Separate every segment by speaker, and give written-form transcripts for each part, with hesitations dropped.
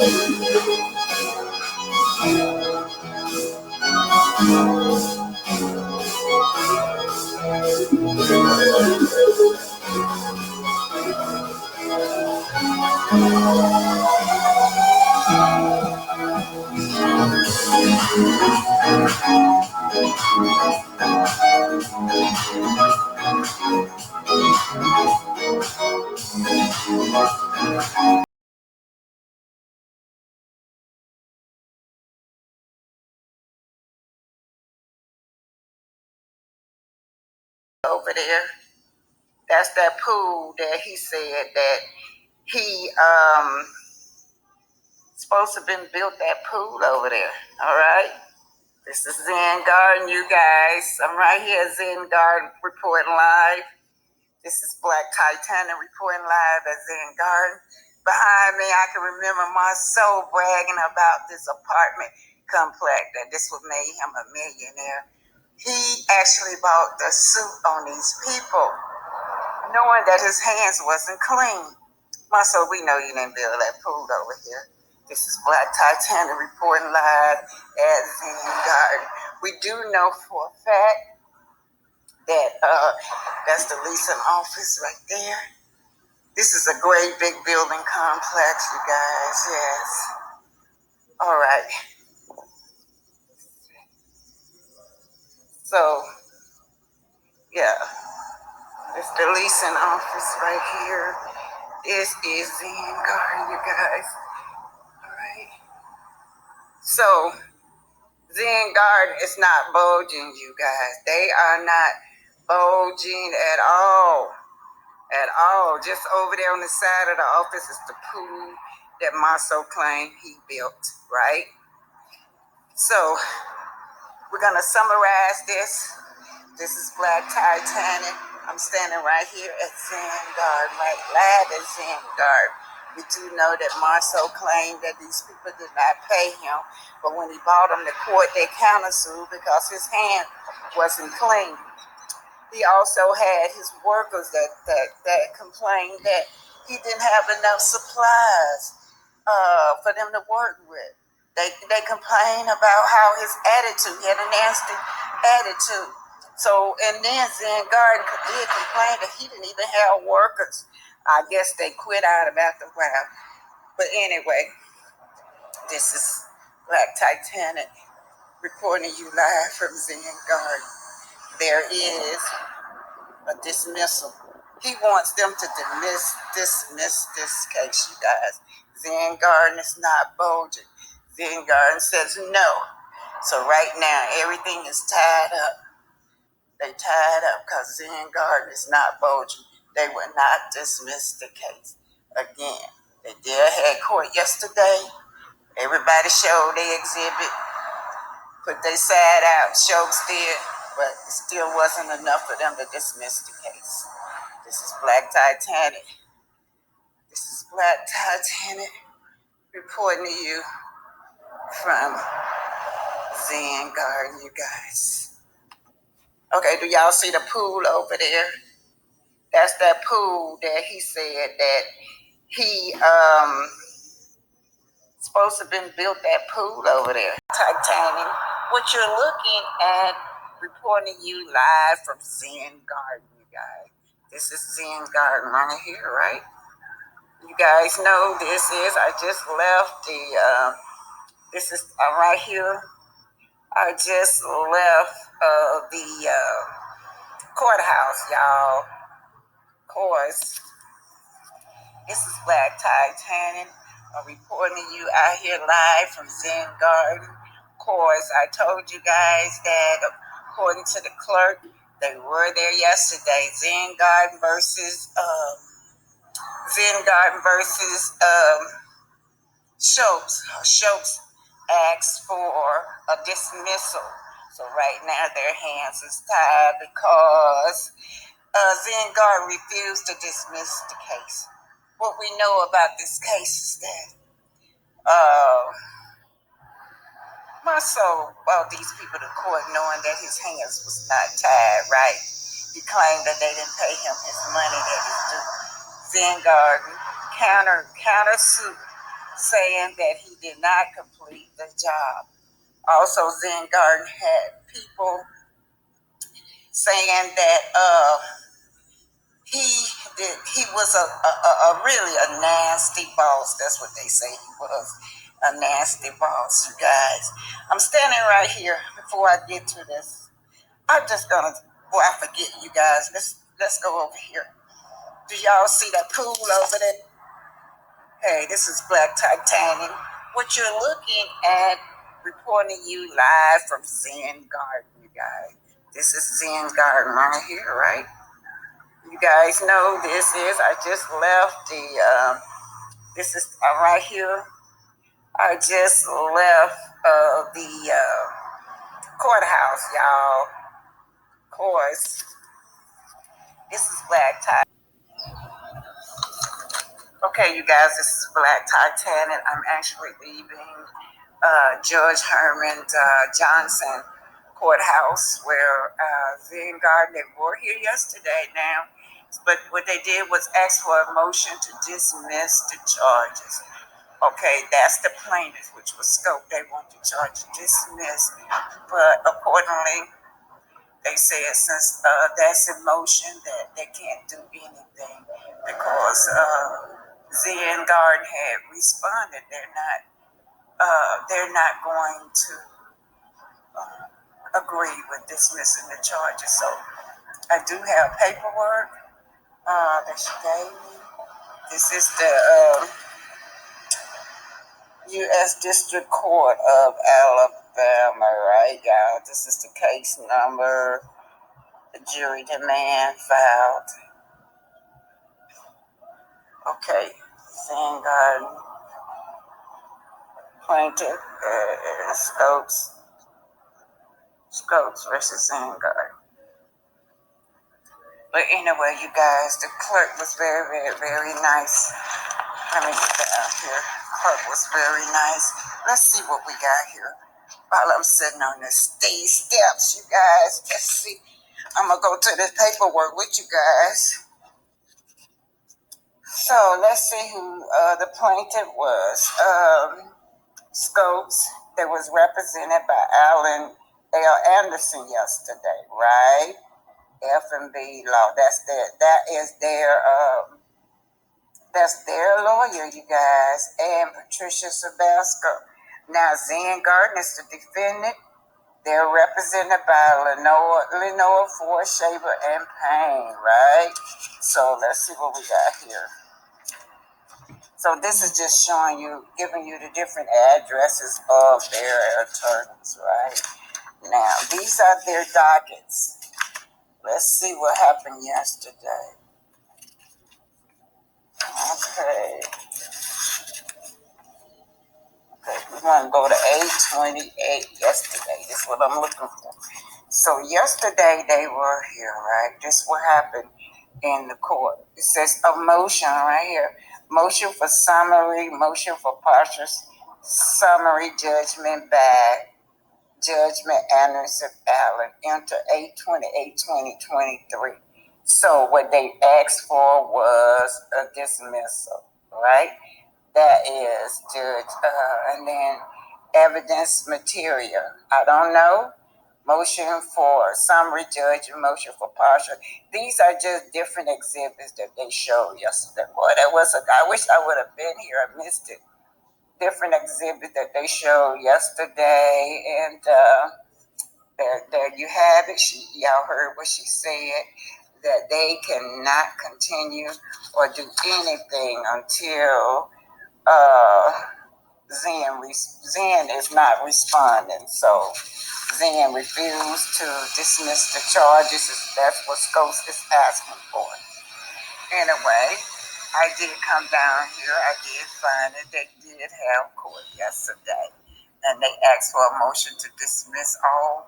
Speaker 1: Over there, that's that pool that he said that he supposed to have been built that pool over there. All right. This is Zen Garden, you guys. I'm right here at Zen Garden reporting live. This is Black Titanic reporting live at Zen Garden. Behind me, I can remember Marsau bragging about this apartment complex, that this would make him a millionaire. He actually bought the suit on these people, knowing that his hands wasn't clean. Marsau, we know you didn't build that pool over here. This is Black Titanic reporting live at Zen Garden. We do know for a fact that that's the leasing office right there. This is a great big building complex, you guys. Yes. All right. So, yeah, it's the leasing office right here. This is Zen Garden, you guys. All right. So, Zen Garden is not bulging, you guys. They are not bulging at all. At all. Just over there on the side of the office is the pool that Marsau claimed he built, right? So, we're going to summarize this. This is Black Titanic. I'm standing right here at Zen Garden, right live at Zen Garden. We do know that Marsau claimed that these people did not pay him, but when he brought them to court, they countersued because his hand wasn't clean. He also had his workers that complained that he didn't have enough supplies for them to work with. They complained about how his attitude, he had a nasty attitude. So, and then Zen Garden did complain that he didn't even have workers. I guess they quit out about the while. But anyway, this is Black Titanic reporting you live from Zen Garden. There is a dismissal. He wants them to dismiss this case, you guys. Zen Garden is not bulging. Zen Garden says no. So right now, everything is tied up. They tied up because Zen Garden is not bulging. They will not dismiss the case. Again, they did have court yesterday. Everybody showed their exhibit, put their side out, Schultz did, but it still wasn't enough for them to dismiss the case. This is Black Titanic. This is Black Titanic reporting to you from Zen Garden, you guys. Okay, do y'all see the pool over there? That's that pool that he said that he supposed to have been built that pool over there. Titanic, what you're looking at, reporting you live from Zen Garden, you guys. This is Zen Garden right here, right? You guys know this is, I just left the, this is right here. I just left the courthouse, y'all. Of course, this is Black Titanic. I'm reporting to you out here live from Zen Garden. Of course, I told you guys that according to the clerk, they were there yesterday. Zen Garden versus Schultz. Schultz asked for a dismissal. So right now their hands is tied because Zen Garden refused to dismiss the case. What we know about this case is that Marsau brought these people to court knowing that his hands was not tied, right? He claimed that they didn't pay him his money that is due. Zen Garden countersued saying that he did not complete the job. Also, Zen Garden had people saying that he was a really a nasty boss. That's what they say he was, a nasty boss. You guys, I'm standing right here. Before I get to this, I'm just gonna. Boy, I forget you guys. Let's go over here. Do y'all see that pool over there? Hey, this is Black Titanium. What you're looking at, reporting you live from Zen Garden, you guys. This is Zen Garden right here, right? You guys know this is, I just left this is right here. I just left the courthouse, y'all. Of course, this is Black Tie. Okay, you guys, this is Black Titanic. I'm actually leaving Judge Herman Johnson courthouse where Zen Garden, they were here yesterday now. But what they did was ask for a motion to dismiss the charges. Okay, that's the plaintiff, which was Scope. They want the charge dismissed. But accordingly, they said since that's in motion that they can't do anything because Zen Garden had responded. They're not going to agree with dismissing the charges. So I do have paperwork that she gave me. This is the U.S. District Court of Alabama, right, y'all? This is the case number. The jury demand filed. Okay, Zen Garden plaintiff Scopes versus Zen Garden. But anyway, you guys, the clerk was very, very, very nice. Let me get down here. Clerk was very nice. Let's see what we got here. While I'm sitting on the these steps, you guys, let's see. I'm gonna go to this paperwork with you guys. So let's see who the plaintiff was. Scopes. That was represented by Alan L. Anderson yesterday, right? F&B Law. That's their lawyer, you guys, and Patricia Sabasco. Now Zen Garden is the defendant. They're represented by Lenore Ford, Shaver, and Payne, right? So let's see what we got here. So this is just showing you, giving you the different addresses of their attorneys, right? Now, these are their dockets. Let's see what happened yesterday. Okay, we're going to go to 828 yesterday. This is what I'm looking for. So yesterday they were here, right? This is what happened in the court. It says a motion right here. Motion for summary, motion for partial summary judgment by Judgment Anderson Allen. Enter 8/28/2023. So what they asked for was a dismissal, right? That is judge, and then evidence material. I don't know. Motion for summary judgment, motion for partial. These are just different exhibits that they showed yesterday. Boy, I wish I would have been here. I missed it. Different exhibits that they showed yesterday, and there you have it. Y'all heard what she said, that they cannot continue or do anything until Zen is not responding. So Zen refused to dismiss the charges. That's what Scopes is asking for. Anyway, I did come down here. I did find that they did have court yesterday, and they asked for a motion to dismiss all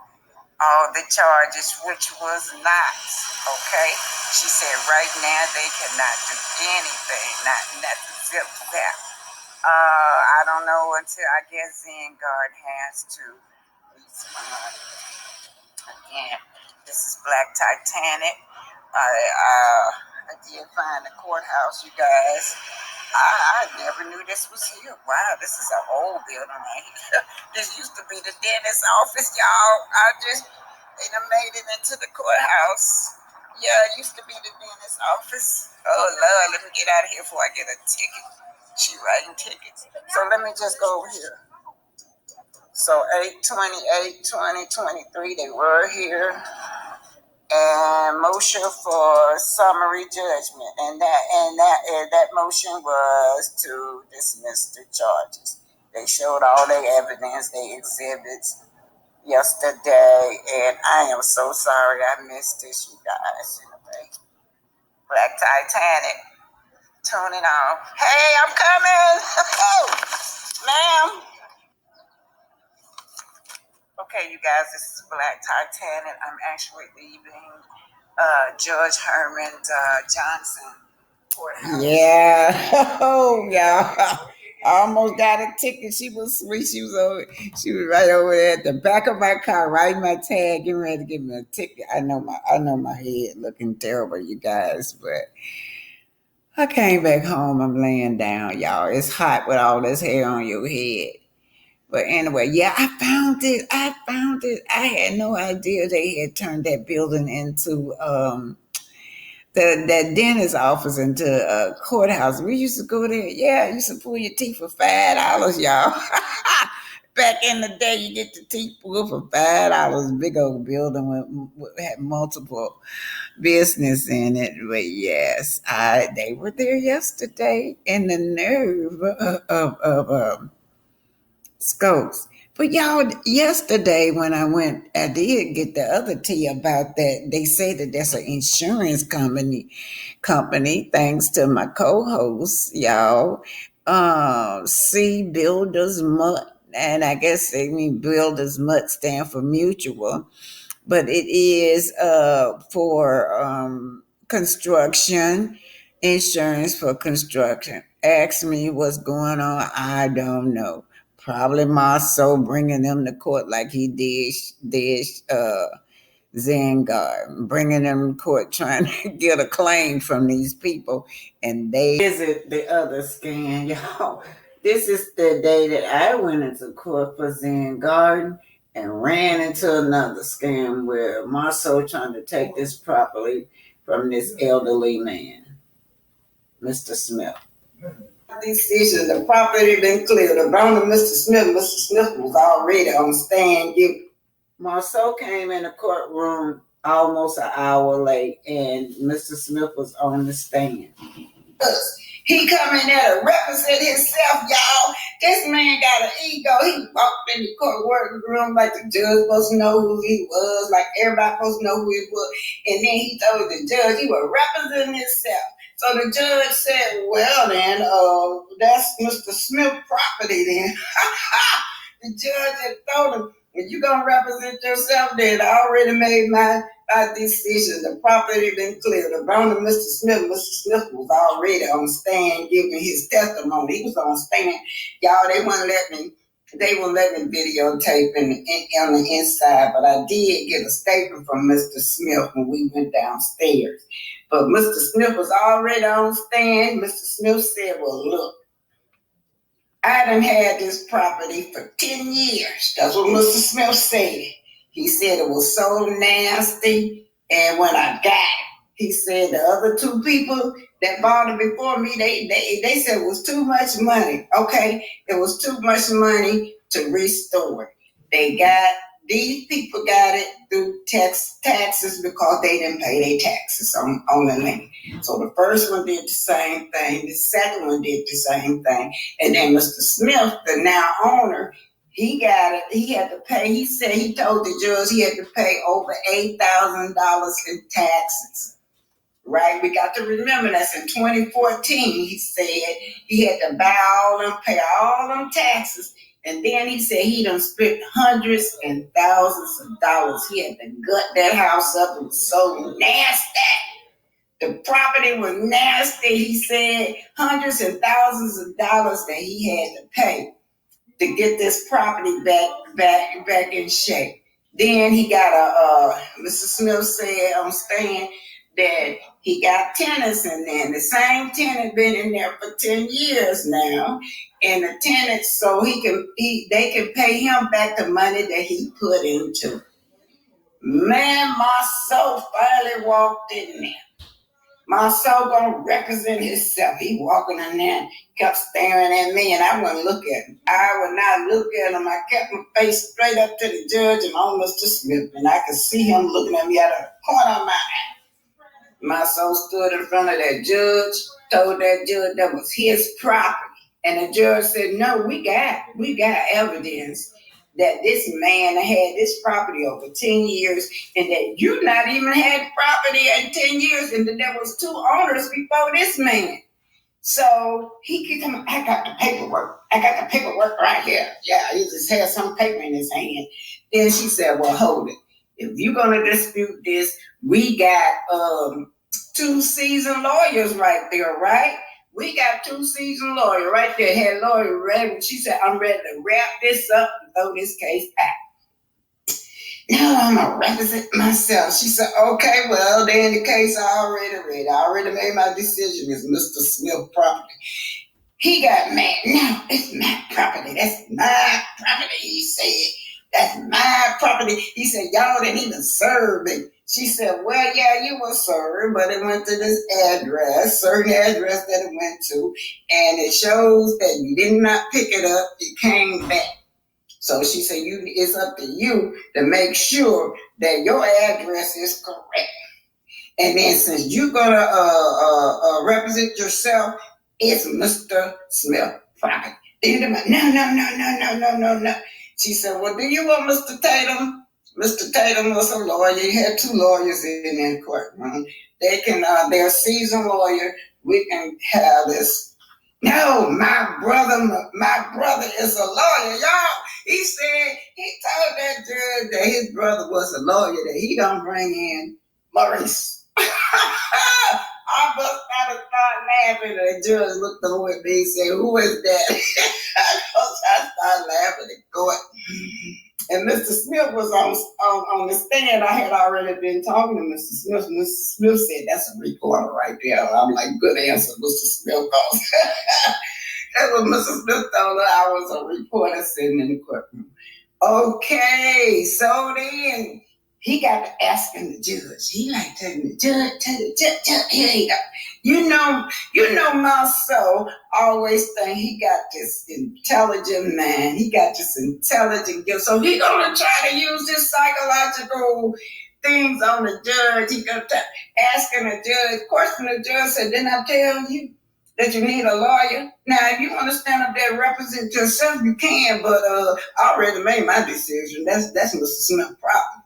Speaker 1: the charges, which was not okay. She said right now they cannot do anything, not nothing, zip that. I don't know until I guess Zen Garden has to respond. Again, this is Black Titanic. I did find the courthouse, you guys. I never knew this was here. Wow, this is an old building right here. This used to be the dentist's office, y'all. They done made it into the courthouse. Yeah, it used to be the dentist's office. Oh, Lord, let me get out of here before I get a ticket. She writing tickets. So let me just go over here. So 8/28/2023, they were here. And motion for summary judgment, and that motion was to dismiss the charges. They showed all their evidence, their exhibits yesterday, and I am so sorry I missed this, you guys. Anyway, Black Titanic, tune it on. Hey, I'm coming. Ma'am. Okay, you guys, this is Black Titanic. I'm actually leaving Judge Herman Johnson courthouse. Yeah. Oh, y'all. I almost got a ticket. She was sweet. She was right over there at the back of my car, writing my tag, getting ready to give me a ticket. I know my head looking terrible, you guys, but I came back home. I'm laying down, y'all. It's hot with all this hair on your head. But anyway, yeah, I found it. I had no idea they had turned that building into that dentist office into a courthouse. We used to go there. Yeah, you used to pull your teeth for $5, y'all. Back in the day, you get the teeth pulled for $5. Big old building had multiple business in it. But yes, they were there yesterday, and the nerve of scopes. But y'all, yesterday when I went, I did get the other tea about that. They say that that's an insurance company, thanks to my co-host, y'all. C Builders Mutt, and I guess they mean Builders Mutt stand for mutual, but it is for construction, insurance for construction. Ask me what's going on. I don't know. Probably marsau bringing them to court like he did Zen Garden, bringing them to court trying to get a claim from these people, and they visit the other scan, y'all. This is the day that I went into court for Zen Garden and ran into another scam where marsau trying to take this property from this elderly man, Mr. Smith. Decision, the property been cleared. About Mr. Smith was already on the stand. Marsau came in the courtroom almost an hour late, and Mr. Smith was on the stand. He come in there to represent himself, y'all. This man got an ego. He walked in the courtroom like the judge supposed to know who he was, like everybody supposed to know who he was. And then he told the judge he was representing himself. So the judge said, well then, that's Mr. Smith property then. The judge had told him, if you're going to represent yourself, then I already made my decision. The property been cleared. About Mr. Smith was already on stand giving his testimony. He was on stand. Y'all, they wouldn't let me videotape on the inside, but I did get a statement from Mr. Smith when we went downstairs. But Mr. Smith was already on stand. Mr. Smith said, well, look, I done had this property for 10 years. That's what Mr. Smith said. He said it was so nasty, and when I got it, he said the other two people that bought it before me, they said it was too much money. Okay, it was too much money to restore it. These people got it through taxes because they didn't pay their taxes on the land. So the first one did the same thing. The second one did the same thing. And then Mr. Smith, the now owner, he got it. He had to pay. He said he told the judge he had to pay over $8,000 in taxes. Right? We got to remember that's in 2014. He said he had to pay all them taxes. And then he said he done spent hundreds and thousands of dollars. He had to gut that house up. It was so nasty. The property was nasty. He said hundreds and thousands of dollars that he had to pay to get this property back in shape. Then he got Mr. Smith said on stand that He got tenants in there, and the same tenant been in there for 10 years now. And the tenants, so they can pay him back the money that he put into. Man, Marsau finally walked in there. Marsau gonna represent himself. He walking in there, kept staring at me, and I wouldn't look at him. I would not look at him. I kept my face straight up to the judge and almost to Smith, and I could see him looking at me out of the corner of my eye. Marsau stood in front of that judge, told that judge that was his property. And the judge said, no, we got evidence that this man had this property over 10 years and that you not even had property in 10 years and that there was 2 owners before this man. So he kept coming, I got the paperwork. Right here. Yeah, he just had some paper in his hand. Then she said, well, hold it. If you're going to dispute this, we got 2 seasoned lawyers right there, right? We got 2 seasoned lawyers right there. Had lawyer ready. She said, I'm ready to wrap this up and throw this case out. Now I'm going to represent myself. She said, okay, well, then the case I already read. I already made my decision. It's Mr. Smith property. He got mad. No, it's my property. That's my property, he said. That's my property. He said, y'all didn't even serve me. She said, well, yeah, you were served, but it went to this address, certain address that it went to, and it shows that you did not pick it up. It came back. So she said, it's up to you to make sure that your address is correct. And then since you're going to represent yourself, it's Mr. Smith property. No. She said, well, do you want Mr. Tatum? Mr. Tatum was a lawyer. He had 2 lawyers in that courtroom. They're a seasoned lawyer. We can have this. No, my brother is a lawyer, y'all. He said, he told that judge that his brother was a lawyer, that he don't bring in Maurice. I bust out and started laughing, and the judge looked over at me and said, who is that? I started laughing in court. And Mr. Smith was on the stand. I had already been talking to Mr. Smith. Mr. Smith said, that's a reporter right there. I'm like, good answer, Mr. Smith. That's what Mr. Smith told her. I was a reporter sitting in the courtroom. Okay, so then he got to asking the judge. He like telling the judge, here you go. You know, Marsau always think he got this intelligent man. He got this intelligent gift. So he gonna try to use this psychological things on the judge. He gonna asking the judge. Of course, when the judge said, didn't I tell you that you need a lawyer? Now, if you want to stand up there and represent yourself, you can, but I already made my decision. That's Mr. Smith's problem.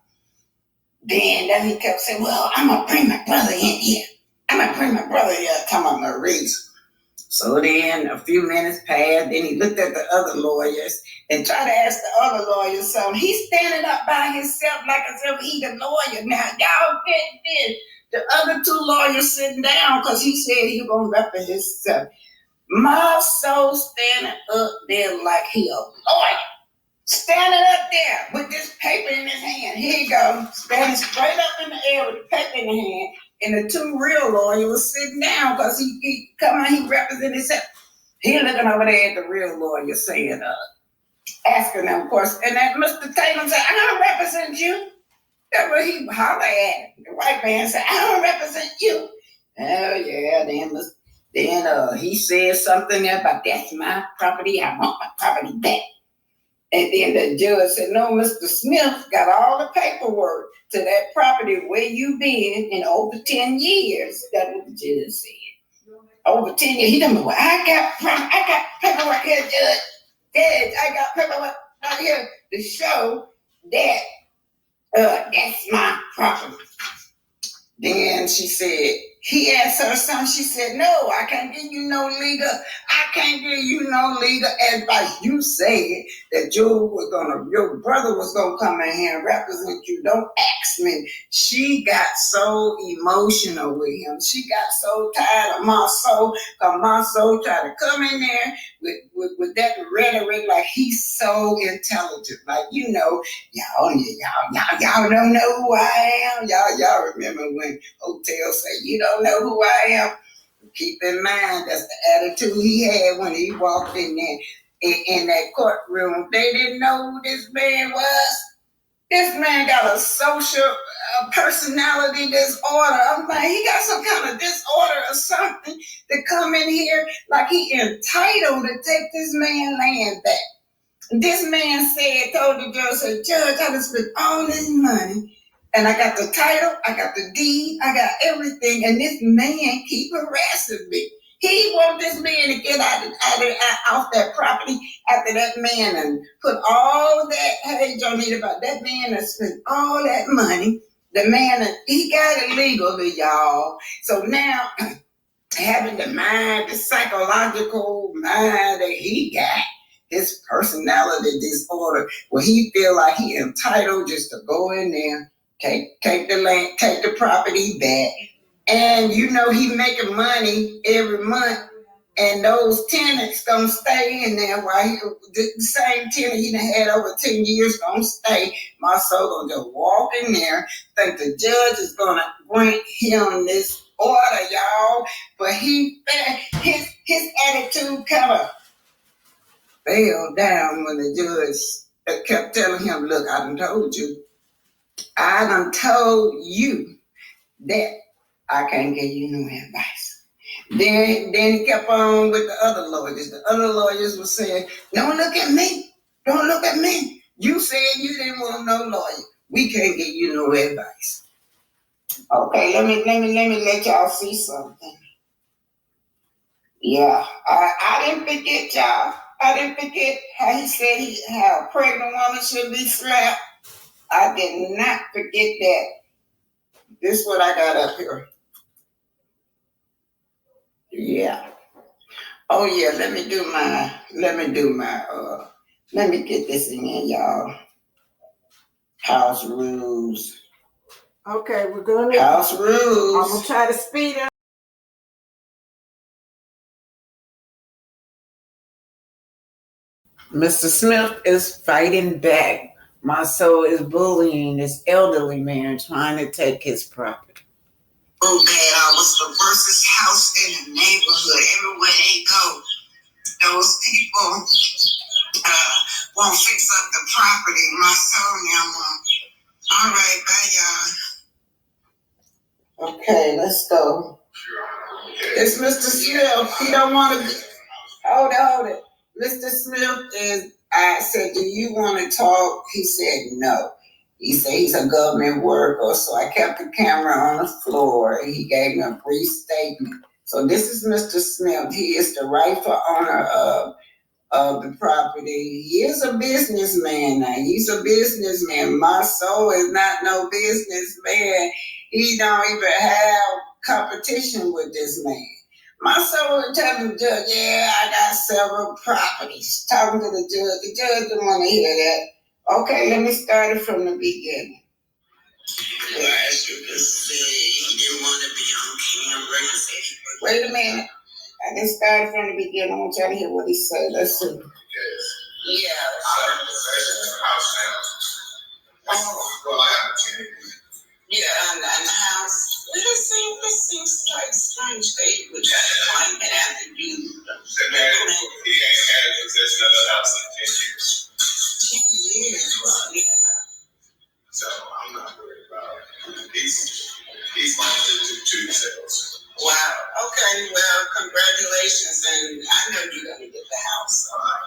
Speaker 1: Then he kept saying, well, I'm going to bring my brother in here. Talking about Maurice. So then a few minutes passed. Then he looked at the other lawyers and tried to ask the other lawyers something. He's standing up by himself like as if he's a lawyer. Now, y'all get this. The other 2 lawyers sitting down because he said he was going to represent himself. Marsau standing up there like he a lawyer. Standing up there with this paper in his hand. Here you go. Standing straight up in the air with the paper in his hand. And the 2 real lawyers was sitting down because he represented himself. He looking over there at the real lawyer saying, asking them, of course. And then Mr. Tatum said, I don't represent you. That's what he hollered at. The white man said, I don't represent you. Oh, yeah. Then he said something about, that's my property. I want my property back. And then the judge said, no, Mr. Smith got all the paperwork to that property where you been in over 10 years. That's what the judge said. Over 10 years. He done, well, I got paperwork here, Judge. Judge, I got paperwork right here to show that that's my property. Then she said, he asked her something. She said, no, I can't give you no legal advice. You said that your brother was going to come in here and represent you. Don't ask me. She got so emotional with him. She got so tired of Marsau, because Marsau tried to come in there with that rhetoric like he's so intelligent. Like, y'all don't know who I am. Y'all remember when Hotel said, you don't know who I am? Keep in mind, that's the attitude he had when he walked in there in that courtroom. They didn't know who this man was. This man got a social personality disorder. I'm like, he got some kind of disorder or something to come in here like he entitled to take this man land back. This man told the judge, said, Judge, I just spent all this money and I got the title, I got the deed, I got everything, and this man keep harassing me. He want this man to get off that property after that man and put all that, hey, Jonita, about that man that spent all that money. The man, he got it legally, y'all. So now, having the mind, the psychological mind that he got, his personality disorder, where he feel like he entitled just to go in there, take the land, take the property back. And he making money every month, and those tenants gonna stay in there while the same tenant he done had over 10 years gonna stay. Marsau gonna just walk in there, think the judge is gonna grant him this order, y'all. But his attitude kind of fell down when the judge kept telling him, look, I done told you that I can't give you no advice. Then he kept on with the other lawyers. The other lawyers were saying, don't look at me. Don't look at me. You said you didn't want no lawyer. We can't give you no advice. Okay, let me let y'all see something. Yeah, I didn't forget, y'all. I didn't forget how he said how a pregnant woman should be slapped. I did not forget that. This is what I got up here. Yeah. Oh yeah, let me get this in here, y'all. House rules. Okay, we're gonna house rules. I'm gonna try to speed up. Mr. Smith is fighting back. Marsau is bullying this elderly man trying to take his property. Oh, bad. I was the worstest house in the neighborhood. Everywhere they go, those people won't fix up the property. Marsau now won't. All right, bye, y'all. Okay, let's go. It's Mr. Smith. He don't want to. Hold it. Mr. Smith I said, do you want to talk? He said, no. He said he's a government worker, so I kept the camera on the floor. He gave me a brief statement. So this is Mr. Smith. He is the rightful owner of the property. He is a businessman now. He's a businessman. Marsau is not no businessman. He don't even have competition with this man. Marsau was telling the judge, yeah, I got several properties. Talking to the judge didn't want to hear that. Okay, let me start it from the beginning. As you can see, he didn't want to be on camera. Wait a minute. I didn't start it from the beginning. I want y'all to hear what he said. Let's see. Yeah. Yeah, and the house. This seems like strange. They would try to claim it after you. He ain't had possession of the house in 10 years. 10 years, well, yeah. So I'm not worried about it. He's limited to 2 sales. Wow. Okay. Well, congratulations, and I know you're gonna get the house. All right.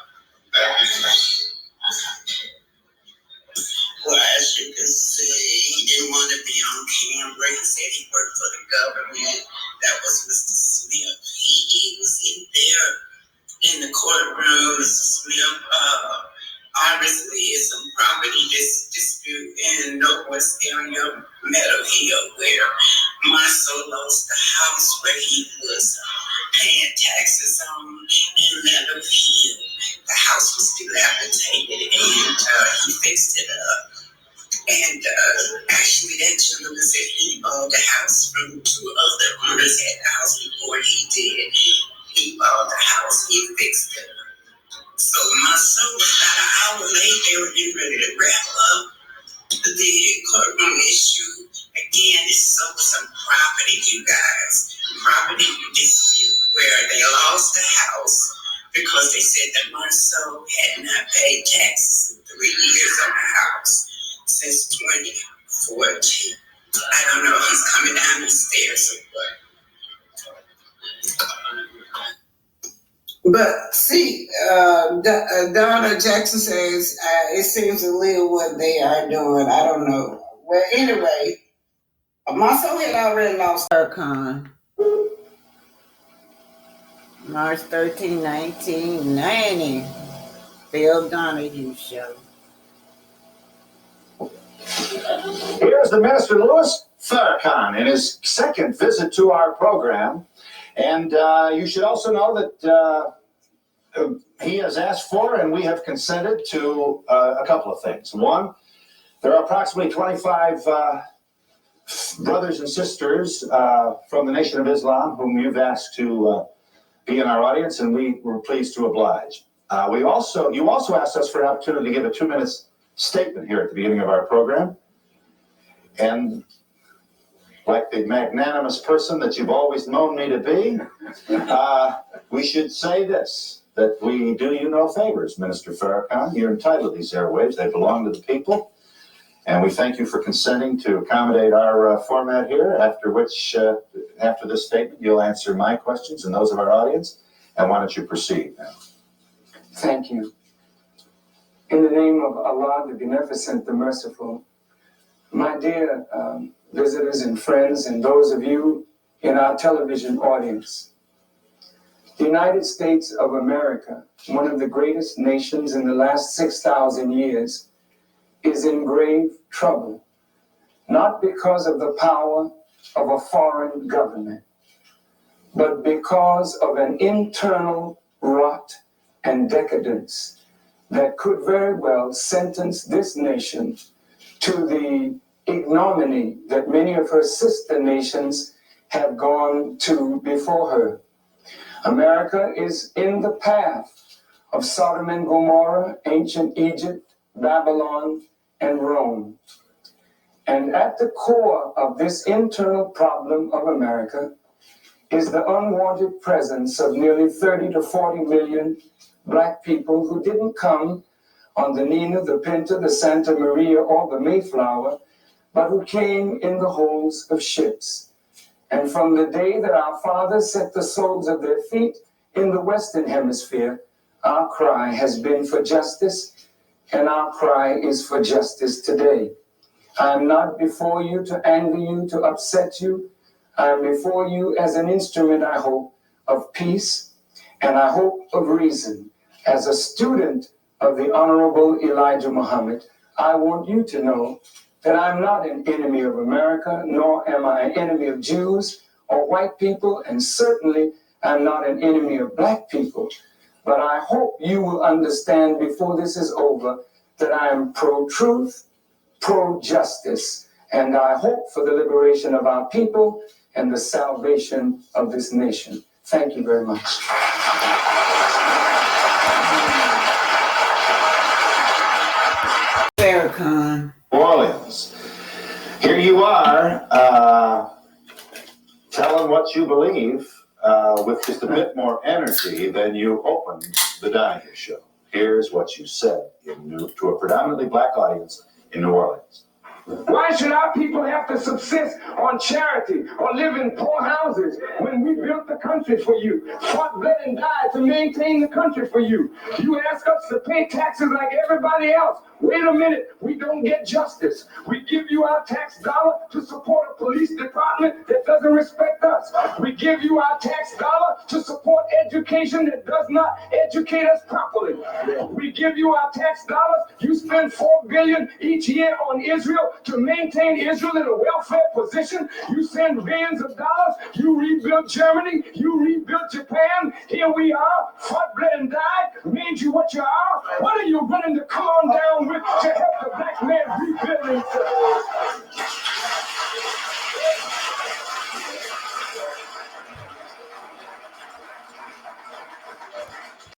Speaker 1: Well, as you can see, he didn't want to be on camera. He said he worked for the government. That was Mr. Smith. He was in there in the courtroom. Mr. Smith, obviously, is some property dispute in Northwest area, Meadow Hill, where Marsau lost the house where he was paying taxes on in Meadow Hill. The house was dilapidated, and he fixed it up. And actually, that gentleman said he bought the house from 2 other owners at the house before he did. He bought the house, he fixed it up. So marsau was about an hour late. They were getting ready to wrap up the courtroom issue. Again, this is over some property, you guys. Property dispute where they lost the house because they said that marsau had not paid taxes in 3 years on the house since 2014. I don't know if he's coming down the stairs or what. But see, Donna Jackson says it seems illegal what they are doing. I don't know. Well, anyway, marsau had already lost Farrakhan. March 13, 1990. Phil Donahue Show.
Speaker 2: Here's the Minister Louis Farrakhan in his second visit to our program. And you should also know that he has asked for and we have consented to a couple of things. One, there are approximately 25 brothers and sisters from the Nation of Islam whom you've asked to be in our audience, and we were pleased to oblige. You also asked us for an opportunity to give a 2-minute statement here at the beginning of our program. And like the magnanimous person that you've always known me to be, we should say this, that we do you no favors, Minister Farrakhan. You're entitled to these airwaves. They belong to the people. And we thank you for consenting to accommodate our format here, after which, after this statement, you'll answer my questions and those of our audience. And why don't you proceed now?
Speaker 3: Thank you. In the name of Allah, the Beneficent, the Merciful, my dear visitors and friends, and those of you in our television audience, the United States of America, one of the greatest nations in the last 6,000 years, is in grave trouble, not because of the power of a foreign government, but because of an internal rot and decadence that could very well sentence this nation to the ignominy that many of her sister nations have gone to before her. America is in the path of Sodom and Gomorrah, ancient Egypt, Babylon, and Rome. And at the core of this internal problem of America is the unwanted presence of nearly 30 to 40 million Black people who didn't come on the Nina, the Pinta, the Santa Maria, or the Mayflower, but who came in the holds of ships. And from the day that our fathers set the soles of their feet in the Western Hemisphere, our cry has been for justice, and our cry is for justice today. I am not before you to anger you, to upset you. I am before you as an instrument, I hope, of peace, and I hope of reason. As a student of the Honorable Elijah Muhammad, I want you to know that I'm not an enemy of America, nor am I an enemy of Jews or white people, and certainly I'm not an enemy of Black people. But I hope you will understand before this is over that I am pro-truth, pro-justice, and I hope for the liberation of our people and the salvation of this nation. Thank you very much.
Speaker 1: Farrakhan.
Speaker 2: Orleans. Here you are, telling what you believe with just a bit more energy than you opened the Donahue Show. Here's what you said to a predominantly Black audience in New Orleans.
Speaker 3: Why should our people have to subsist on charity or live in poor houses when we built the country for you, fought, bled, and died to maintain the country for you? You ask us to pay taxes like everybody else. Wait a minute, we don't get justice. We give you our tax dollar to support a police department that doesn't respect us. We give you our tax dollar to support education that does not educate us properly. We give you our tax dollars. You spend $4 billion each year on Israel to maintain Israel in a welfare position. You send billions of dollars. You rebuild Germany. You rebuild Japan. Here we are, fought, bled, and died, made you what you are. What are you willing to come on down with to help the Black man rebuild himself?